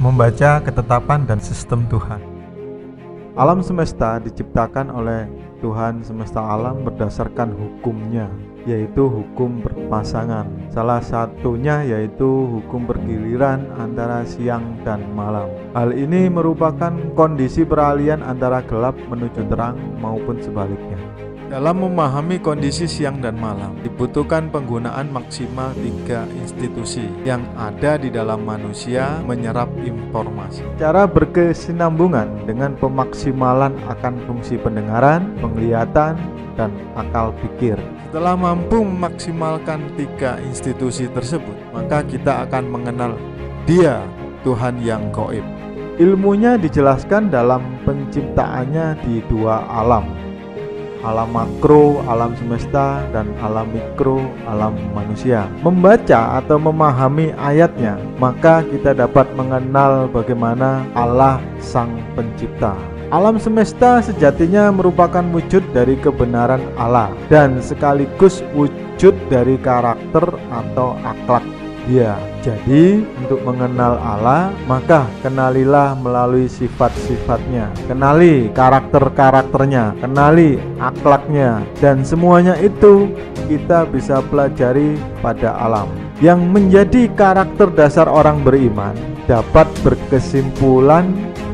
Membaca ketetapan dan sistem Tuhan. Alam semesta diciptakan oleh Tuhan semesta alam berdasarkan hukumnya, yaitu hukum berpasangan. Salah satunya yaitu hukum bergiliran antara siang dan malam. Hal ini merupakan kondisi peralihan antara gelap menuju terang maupun sebaliknya. Dalam memahami kondisi siang dan malam, dibutuhkan penggunaan maksimal 3 institusi yang ada di dalam manusia menyerap informasi. Cara berkesinambungan dengan pemaksimalan akan fungsi pendengaran, penglihatan, dan akal pikir. Setelah mampu memaksimalkan 3 institusi tersebut, maka kita akan mengenal Dia, Tuhan yang gaib. Ilmunya dijelaskan dalam penciptaannya di 2 alam. Alam makro, alam semesta, dan alam mikro, alam manusia. Membaca atau memahami ayatnya, maka kita dapat mengenal bagaimana Allah Sang Pencipta. Alam semesta sejatinya merupakan wujud dari kebenaran Allah dan sekaligus wujud dari karakter atau akhlak Dia. Jadi, untuk mengenal Allah, maka kenalilah melalui sifat-sifatnya, kenali karakter-karakternya, kenali akhlaknya, dan semuanya itu kita bisa pelajari pada alam. Yang menjadi karakter dasar orang beriman dapat berkesimpulan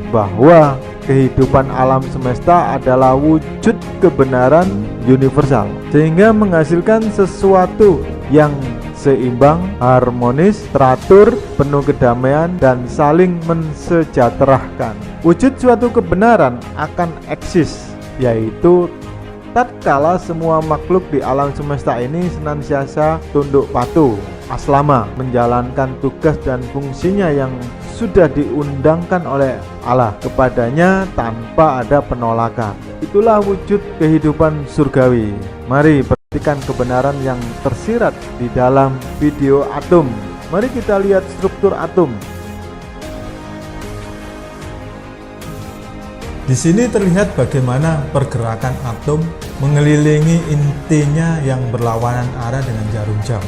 bahwa kehidupan alam semesta adalah wujud kebenaran universal, sehingga menghasilkan sesuatu yang seimbang, harmonis, teratur, penuh kedamaian, dan saling mensejahterakan. Wujud suatu kebenaran akan eksis, yaitu tatkala semua makhluk di alam semesta ini senantiasa tunduk patuh, aslama, menjalankan tugas dan fungsinya yang sudah diundangkan oleh Allah kepadanya tanpa ada penolakan. Itulah wujud kehidupan surgawi. Mari perhatikan kebenaran yang tersirat di dalam video atom. Mari kita lihat struktur atom. Di sini terlihat bagaimana pergerakan atom mengelilingi intinya yang berlawanan arah dengan jarum jam.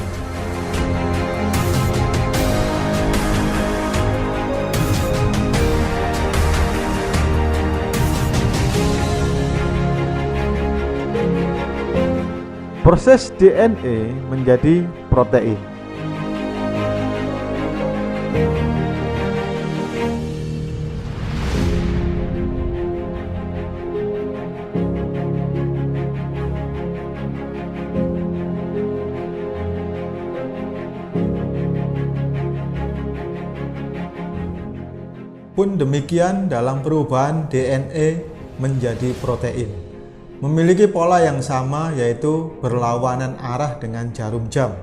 Proses DNA menjadi protein. Pun demikian dalam perubahan DNA menjadi protein, memiliki pola yang sama, yaitu berlawanan arah dengan jarum jam.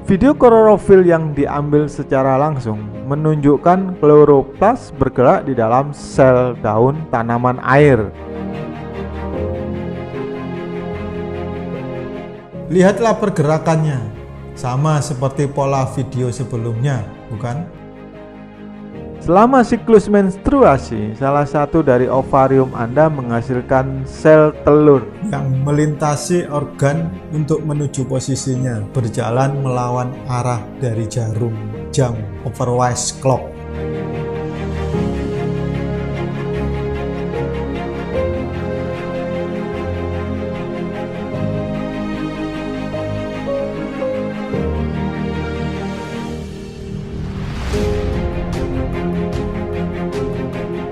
Video klorofil yang diambil secara langsung menunjukkan kloroplas bergerak di dalam sel daun tanaman air. Lihatlah pergerakannya, sama seperti pola video sebelumnya, bukan? Selama siklus menstruasi, salah satu dari ovarium Anda menghasilkan sel telur yang melintasi organ untuk menuju posisinya, berjalan melawan arah dari jarum jam overwise clock.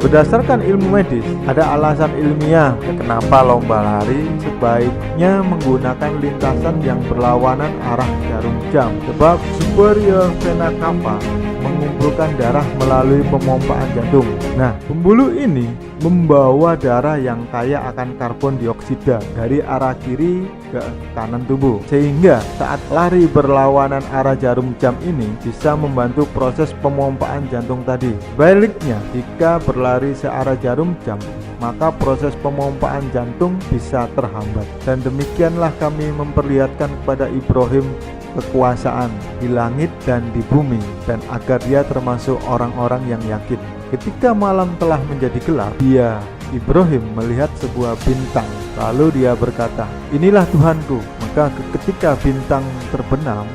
Berdasarkan ilmu medis, ada alasan ilmiah kenapa lomba lari sebaiknya menggunakan lintasan yang berlawanan arah jarum jam. Sebab superior vena cava mengumpulkan darah melalui pemompaan jantung. Nah, pembuluh ini membawa darah yang kaya akan karbon dioksida dari arah kiri ke kanan tubuh, sehingga saat lari berlawanan arah jarum jam ini bisa membantu proses pemompaan jantung tadi. Baliknya, jika berlari searah jarum jam, maka proses pemompaan jantung bisa terhambat. Dan demikianlah kami memperlihatkan kepada Ibrahim kekuasaan di langit dan di bumi, dan agar dia termasuk orang-orang yang yakin. Ketika malam telah menjadi gelap, Ibrahim melihat sebuah bintang. Lalu dia berkata, "Inilah Tuhanku." Maka ketika bintang terbenam,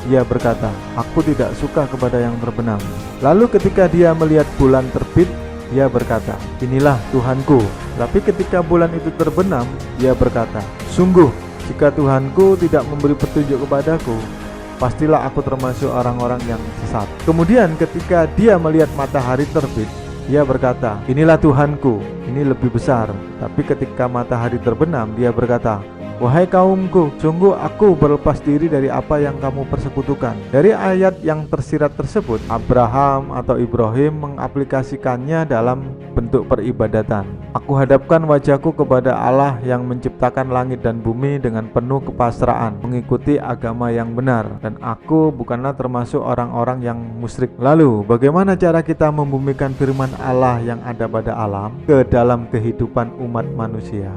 ia berkata, "Aku tidak suka kepada yang terbenam." Lalu ketika dia melihat bulan terbit, ia berkata, "Inilah Tuhanku." Tapi ketika bulan itu terbenam, ia berkata, "Sungguh, jika Tuhanku tidak memberi petunjuk kepadaku, pastilah aku termasuk orang-orang yang sesat." Kemudian ketika dia melihat matahari terbit, ia berkata, "Inilah Tuhanku, ini lebih besar." Tapi ketika matahari terbenam, dia berkata, "Wahai kaumku, sungguh aku berlepas diri dari apa yang kamu persekutukan." Dari ayat yang tersirat tersebut, Abraham atau Ibrahim mengaplikasikannya dalam bentuk peribadatan. "Aku hadapkan wajahku kepada Allah yang menciptakan langit dan bumi dengan penuh kepasrahan, mengikuti agama yang benar, dan aku bukanlah termasuk orang-orang yang musyrik." Lalu, bagaimana cara kita membumikan firman Allah yang ada pada alam ke dalam kehidupan umat manusia?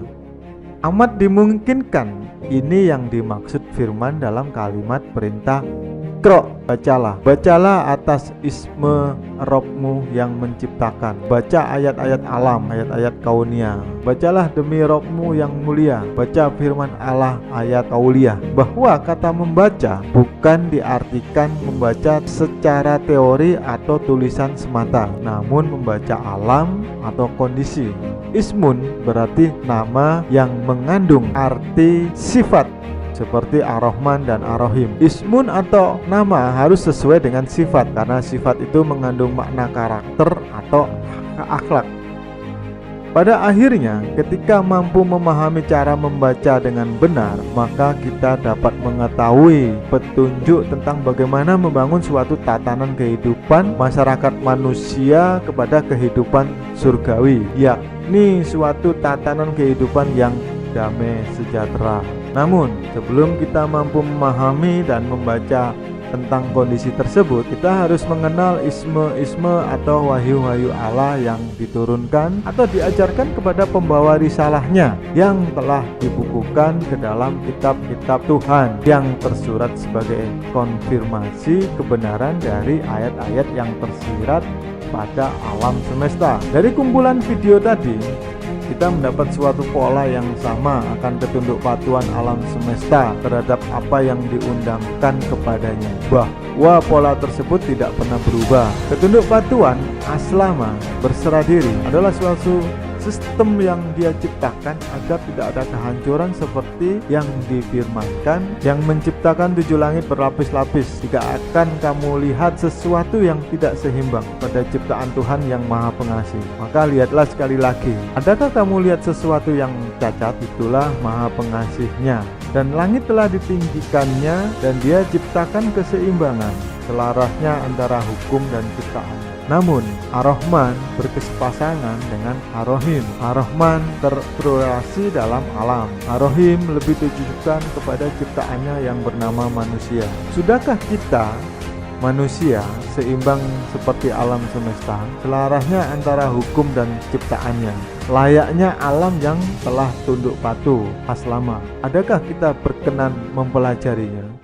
Amat dimungkinkan ini yang dimaksud firman dalam kalimat perintah Iqra, bacalah atas isme Robmu yang menciptakan. Baca ayat-ayat alam, ayat-ayat kaunia. Bacalah demi Robmu yang mulia. Baca firman Allah ayat kauliah. Bahwa kata membaca bukan diartikan membaca secara teori atau tulisan semata, namun membaca alam atau kondisi. Ismun berarti nama yang mengandung arti sifat, seperti Ar-Rahman dan Ar-Rahim. Ismun atau nama harus sesuai dengan sifat, karena sifat itu mengandung makna karakter atau akhlak. Pada akhirnya, ketika mampu memahami cara membaca dengan benar, maka kita dapat mengetahui petunjuk tentang bagaimana membangun suatu tatanan kehidupan masyarakat manusia kepada kehidupan surgawi, yakni suatu tatanan kehidupan yang damai sejahtera. Namun, sebelum kita mampu memahami dan membaca tentang kondisi tersebut, kita harus mengenal isme-isme atau wahyu-wahyu Allah yang diturunkan atau diajarkan kepada pembawa risalahnya yang telah dibukukan ke dalam kitab-kitab Tuhan yang tersurat sebagai konfirmasi kebenaran dari ayat-ayat yang tersirat pada alam semesta. Dari kumpulan video tadi, kita mendapat suatu pola yang sama akan ketunduk patuhan alam semesta terhadap apa yang diundangkan kepadanya, bahwa pola tersebut tidak pernah berubah. Ketunduk patuhan aslama, berserah diri, adalah suatu sistem yang dia ciptakan agar tidak ada kehancuran seperti yang difirmankan, yang menciptakan 7 langit berlapis-lapis. Jika akan kamu lihat sesuatu yang tidak seimbang pada ciptaan Tuhan yang Maha Pengasih, maka lihatlah sekali lagi. Adakah kamu lihat sesuatu yang cacat? Itulah Maha Pengasihnya. Dan langit telah ditinggikannya, dan dia ciptakan keseimbangan, selarasnya antara hukum dan ciptaan. Namun Ar-Rahman berkesepasangan dengan Ar-Rahim. Ar-Rahman terprorasi dalam alam. Ar-Rahim lebih ditujukan kepada ciptaannya yang bernama manusia. Sudahkah kita manusia seimbang seperti alam semesta, selarasnya antara hukum dan ciptaannya, layaknya alam yang telah tunduk patuh aslama? Adakah kita berkenan mempelajarinya?